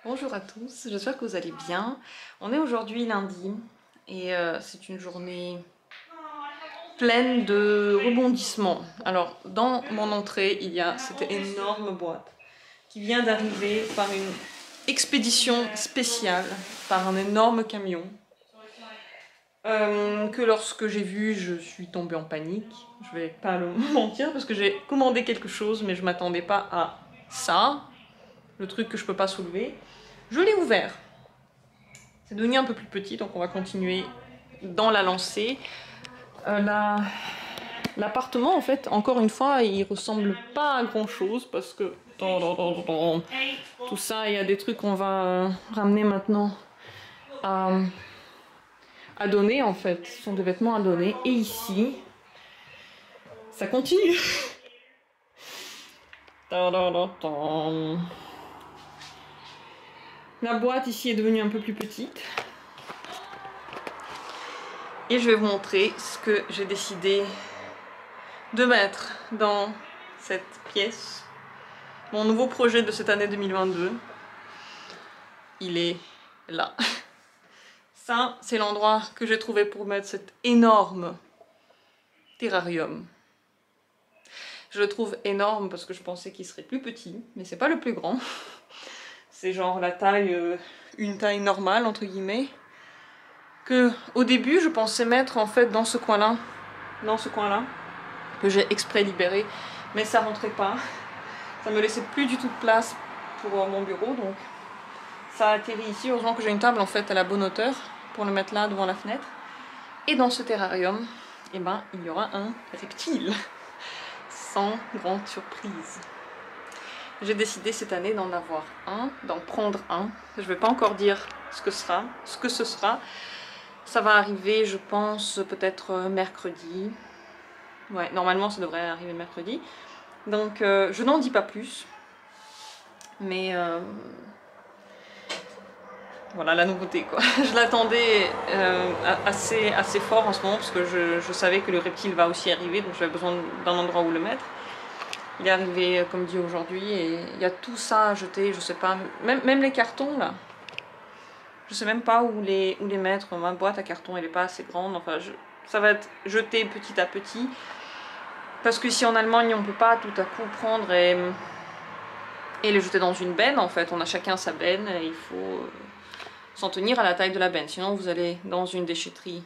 Bonjour à tous, j'espère que vous allez bien. On est aujourd'hui lundi et c'est une journée pleine de rebondissements. Alors dans mon entrée, il y a cette énorme boîte qui vient d'arriver par une expédition spéciale, par un énorme camion. Que lorsque j'ai vu, je suis tombée en panique. Je vais pas le mentir parce que j'ai commandé quelque chose mais je m'attendais pas à ça, le truc que je peux pas soulever. Je l'ai ouvert. C'est devenu un peu plus petit, donc on va continuer dans la lancée. L'appartement, en fait, encore une fois, il ressemble pas à grand chose parce que tout ça, il y a des trucs qu'on va ramener maintenant à, à donner, en fait. Ce sont des vêtements à donner. Et ici, ça continue. La boîte ici est devenue un peu plus petite. Et je vais vous montrer ce que j'ai décidé de mettre dans cette pièce. Mon nouveau projet de cette année 2022, il est là. Ça, c'est l'endroit que j'ai trouvé pour mettre cet énorme terrarium. Je le trouve énorme parce que je pensais qu'il serait plus petit, mais c'est pas le plus grand. C'est genre la taille, une taille normale entre guillemets. Que au début, je pensais mettre en fait dans ce coin-là, que j'ai exprès libéré, mais ça rentrait pas. Ça me laissait plus du tout de place pour mon bureau, donc ça a atterri ici. Heureusement que j'ai une table en fait à la bonne hauteur pour le mettre là devant la fenêtre. Et dans ce terrarium, eh ben, il y aura un reptile, sans grande surprise. J'ai décidé cette année d'en avoir un, d'en prendre un. Je vais pas encore dire ce que ce sera. Ça va arriver, je pense, peut-être mercredi. Ouais, normalement ça devrait arriver mercredi. Donc je n'en dis pas plus. Mais voilà la nouveauté quoi. Je l'attendais assez fort en ce moment parce que je savais que le reptile va aussi arriver, donc j'avais besoin d'un endroit où le mettre. Il est arrivé comme dit aujourd'hui et il y a tout ça à jeter, je sais pas, même les cartons là. Je sais même pas où les mettre, ma boîte à carton elle est pas assez grande, enfin ça va être jeté petit à petit. Parce qu'ici en Allemagne on peut pas tout à coup prendre et les jeter dans une benne en fait, on a chacun sa benne et il faut s'en tenir à la taille de la benne. Sinon vous allez dans une déchetterie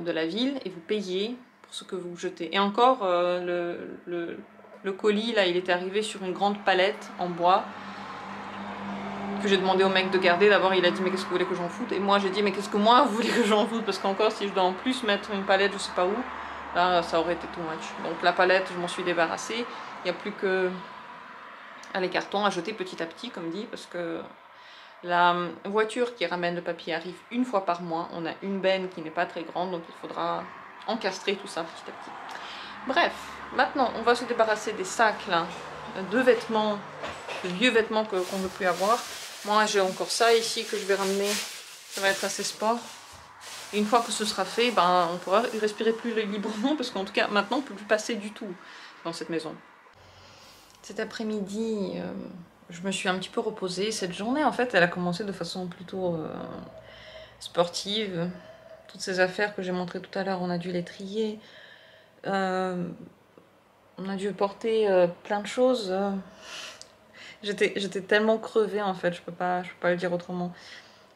de la ville et vous payez pour ce que vous jetez. Et encore le colis là il était arrivé sur une grande palette en bois que j'ai demandé au mec de garder. D'abord il a dit mais qu'est-ce que vous voulez que j'en foute, et moi j'ai dit mais qu'est-ce que moi vous voulez que j'en foute, parce qu'encore si je dois en plus mettre une palette je sais pas où, là ça aurait été too much. Donc la palette je m'en suis débarrassée, il n'y a plus que les cartons à jeter petit à petit comme dit, parce que la voiture qui ramène le papier arrive une fois par mois, on a une benne qui n'est pas très grande donc il faudra encastrer tout ça petit à petit. Bref, maintenant on va se débarrasser des sacs là, de vêtements, de vieux vêtements qu'on ne veut plus avoir. Moi j'ai encore ça ici que je vais ramener, ça va être assez sport. Et une fois que ce sera fait, ben, on pourra respirer plus librement parce qu'en tout cas maintenant on ne peut plus passer du tout dans cette maison. Cet après-midi, je me suis un petit peu reposée. Cette journée en fait elle a commencé de façon plutôt sportive. Toutes ces affaires que j'ai montrées tout à l'heure, on a dû les trier. On a dû porter plein de choses. J'étais tellement crevée en fait, je peux pas le dire autrement.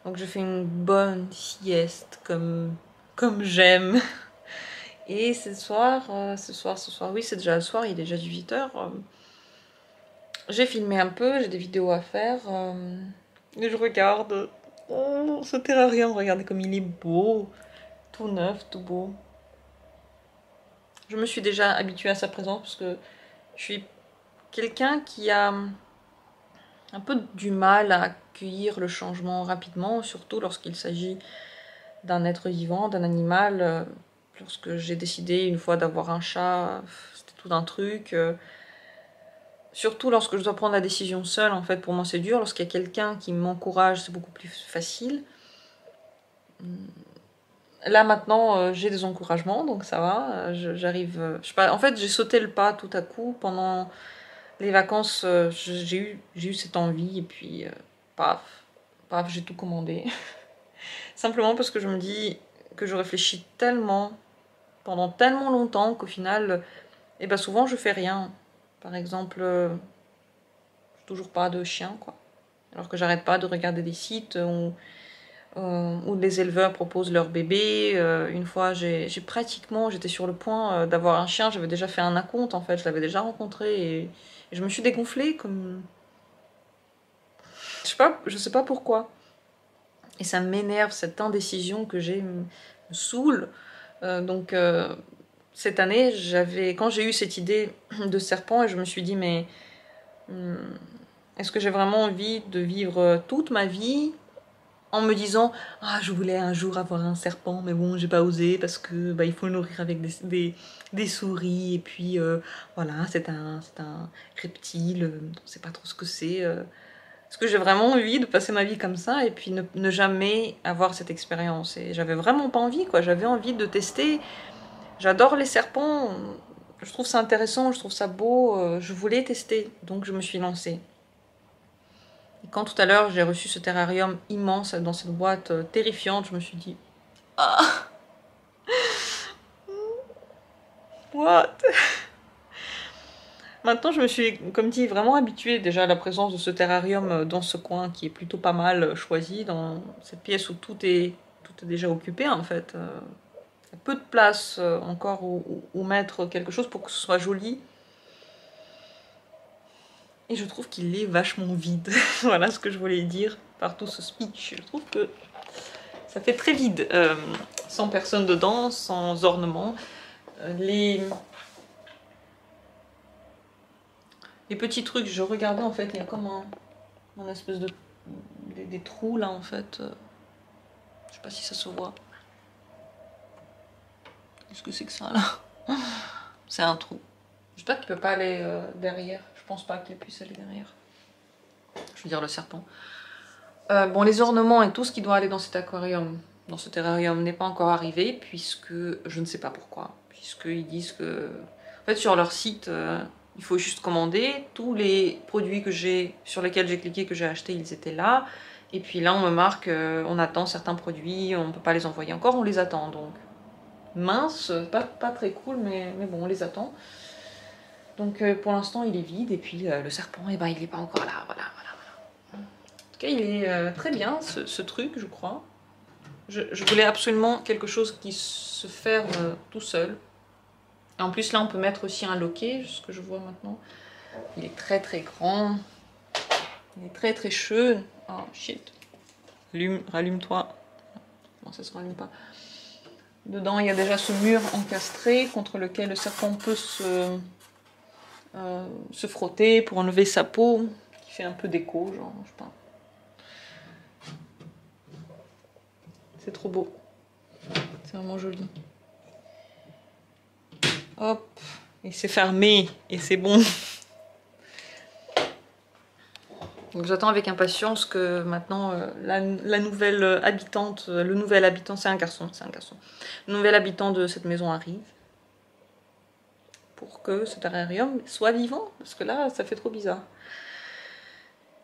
Donc je fais une bonne sieste comme j'aime. Et ce soir, oui c'est déjà le soir, il est déjà 18h. J'ai filmé un peu, j'ai des vidéos à faire. Et je regarde ce terrarium, regardez comme il est beau. Tout neuf, tout beau. Je me suis déjà habituée à sa présence parce que je suis quelqu'un qui a un peu du mal à accueillir le changement rapidement, surtout lorsqu'il s'agit d'un être vivant, d'un animal. Lorsque j'ai décidé une fois d'avoir un chat, c'était tout un truc. Surtout lorsque je dois prendre la décision seule, en fait, pour moi c'est dur. Lorsqu'il y a quelqu'un qui m'encourage, c'est beaucoup plus facile. Là maintenant, j'ai des encouragements, donc ça va. J'arrive. Je sais pas. En fait, j'ai sauté le pas tout à coup pendant les vacances. J'ai eu cette envie et puis paf, paf, j'ai tout commandé. Simplement parce que je me dis que je réfléchis tellement, pendant tellement longtemps, qu'au final, et ben souvent je fais rien. Par exemple, j'ai toujours pas de chien, quoi. Alors que j'arrête pas de regarder des sites où les éleveurs proposent leurs bébés. Une fois, j'étais sur le point d'avoir un chien, j'avais déjà fait un acompte en fait, je l'avais déjà rencontré et je me suis dégonflée comme... Je sais pas pourquoi. Et ça m'énerve, cette indécision que j'ai me saoule. Donc cette année, quand j'ai eu cette idée de serpent, et je me suis dit, mais est-ce que j'ai vraiment envie de vivre toute ma vie en me disant, ah, je voulais un jour avoir un serpent, mais bon, j'ai pas osé parce que bah, il faut le nourrir avec des souris, et puis voilà, c'est un reptile, on sait pas trop ce que c'est. Est-ce que j'ai vraiment envie de passer ma vie comme ça et puis ne jamais avoir cette expérience? Et j'avais vraiment pas envie, quoi. J'avais envie de tester. J'adore les serpents. Je trouve ça intéressant, je trouve ça beau. Je voulais tester, donc je me suis lancée. Et quand tout à l'heure j'ai reçu ce terrarium immense dans cette boîte terrifiante, je me suis dit, ah, what? Maintenant, je me suis, comme dit, vraiment habituée déjà à la présence de ce terrarium dans ce coin qui est plutôt pas mal choisi, dans cette pièce où tout est déjà occupé en fait. Il y a peu de place encore où mettre quelque chose pour que ce soit joli. Et je trouve qu'il est vachement vide. Voilà ce que je voulais dire par tout ce speech. Je trouve que ça fait très vide, sans personne dedans, sans ornement. Les petits trucs, je regardais en fait, il y a comme un espèce de... des trous là en fait. Je sais pas si ça se voit. Qu'est-ce que c'est que ça là? C'est un trou. J'espère qu'il peut pas aller derrière. Je pense pas qu'il puisse aller derrière. Je veux dire le serpent. Bon, les ornements et tout ce qui doit aller dans cet aquarium, dans ce terrarium n'est pas encore arrivé puisque je ne sais pas pourquoi. Puisqu'ils disent que... En fait sur leur site... il faut juste commander. Tous les produits sur lesquels j'ai cliqué, que j'ai acheté, ils étaient là. Et puis là, on me marque, on attend certains produits, on ne peut pas les envoyer encore, on les attend. Donc, mince, pas très cool, mais bon, on les attend. Donc, pour l'instant, il est vide. Et puis, le serpent, eh ben, il n'est pas encore là. Voilà. En tout cas, il est très bien, ce truc, je crois. Je voulais absolument quelque chose qui se ferme tout seul. Et en plus là on peut mettre aussi un loquet, ce que je vois maintenant. Il est très très grand. Il est très très chaud. Oh shit. Rallume-toi. Non, ça se rallume pas. Dedans il y a déjà ce mur encastré contre lequel le serpent peut se frotter pour enlever sa peau. Qui fait un peu d'écho, genre, je sais pas. C'est trop beau. C'est vraiment joli. Hop, et c'est fermé, et c'est bon. Donc j'attends avec impatience que maintenant la nouvelle habitante, le nouvel habitant, c'est un garçon. Le nouvel habitant de cette maison arrive. Pour que ce terrarium soit vivant, parce que là, ça fait trop bizarre.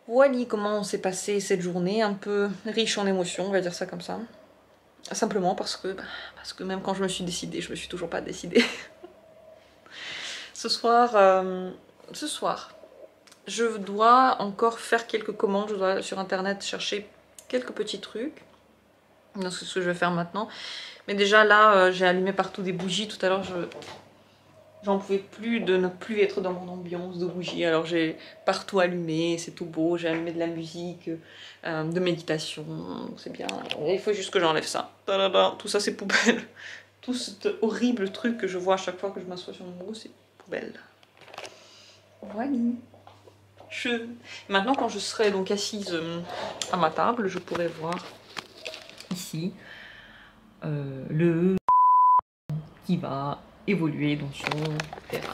Voilà comment s'est passée cette journée, un peu riche en émotions, on va dire ça comme ça. Simplement parce que même quand je me suis décidée, je me suis toujours pas décidée. Ce soir, je dois encore faire quelques commandes. Je dois sur internet chercher quelques petits trucs. C'est ce que je vais faire maintenant. Mais déjà là, j'ai allumé partout des bougies. Tout à l'heure, j'en pouvais plus de ne plus être dans mon ambiance de bougies. Alors j'ai partout allumé, c'est tout beau. J'ai allumé de la musique, de méditation. C'est bien. Il faut juste que j'enlève ça. Tout ça, c'est poubelle. Tout cet horrible truc que je vois à chaque fois que je m'assois sur mon bureau, c'est poubelle. Voilà. Maintenant, quand je serai donc assise à ma table, je pourrai voir ici le qui va évoluer dans son terrain.